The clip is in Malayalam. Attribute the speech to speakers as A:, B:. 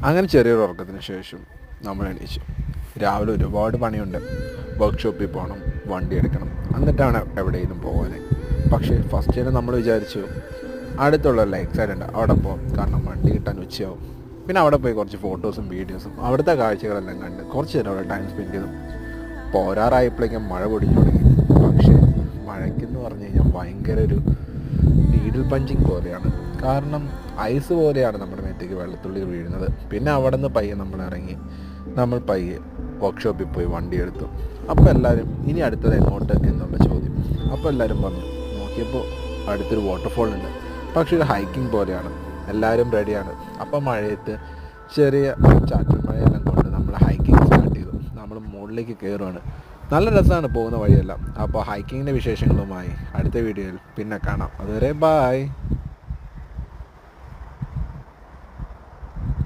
A: അങ്ങനെ ചെറിയൊരു ഉറക്കത്തിന് ശേഷം നമ്മൾ എണീച്ചു. രാവിലെ ഒരുപാട് പണിയുണ്ട്. വർക്ക്ഷോപ്പിൽ പോകണം, വണ്ടി എടുക്കണം, എന്നിട്ടാണ് എവിടെയെങ്കിലും പോകാൻ. പക്ഷേ ഫസ്റ്റ് തന്നെ നമ്മൾ വിചാരിച്ചു അടുത്തുള്ള ലേക്ക് സൈഡ് ഉണ്ട്, അവിടെ പോകാം, കാരണം വണ്ടി കിട്ടാൻ ഉച്ചയാവും. പിന്നെ അവിടെ പോയി കുറച്ച് ഫോട്ടോസും വീഡിയോസും അവിടുത്തെ കാഴ്ചകളെല്ലാം കണ്ട് കുറച്ച് നേരം അവിടെ ടൈം സ്പെൻഡ് ചെയ്തു. പോരാറായപ്പോഴേക്കും മഴ പൊടിഞ്ഞു തുടങ്ങി. പക്ഷേ മഴയ്ക്കെന്ന് പറഞ്ഞു കഴിഞ്ഞാൽ ഭയങ്കര ഒരു നീഡിൽ പഞ്ചിങ് പോലെയാണ്. കാരണം ഐസ് പോലെയാണ് നമ്മുടെ മേത്തേക്ക് വെള്ളത്തുള്ളി വീഴുന്നത്. പിന്നെ അവിടെ നിന്ന് പയ്യെ നമ്മൾ ഇറങ്ങി, നമ്മൾ പയ്യെ വർക്ക്ഷോപ്പിൽ പോയി വണ്ടി എടുത്തു. അപ്പോൾ എല്ലാവരും ഇനി അടുത്തത് എങ്ങോട്ട് എന്നുള്ള ചോദ്യം. അപ്പോൾ എല്ലാവരും പറഞ്ഞു, നോക്കിയപ്പോൾ അടുത്തൊരു വാട്ടർഫോൾ ഉണ്ട്, പക്ഷേ ഒരു ഹൈക്കിംഗ് പോലെയാണ്. എല്ലാവരും റെഡിയാണ്. അപ്പോൾ മഴയത്ത് ചെറിയ ചാറ്റൽ മഴയെല്ലാം കൊണ്ട് നമ്മൾ ഹൈക്കിംഗ് സ്റ്റാർട്ട് ചെയ്തു. നമ്മൾ മുകളിലേക്ക് കയറുകയാണ്. നല്ല രസമാണ് പോകുന്ന വഴിയെല്ലാം. അപ്പോൾ ഹൈക്കിങ്ങിൻ്റെ വിശേഷങ്ങളുമായി അടുത്ത വീഡിയോയിൽ പിന്നെ കാണാം. അതുവരെ ബായ്.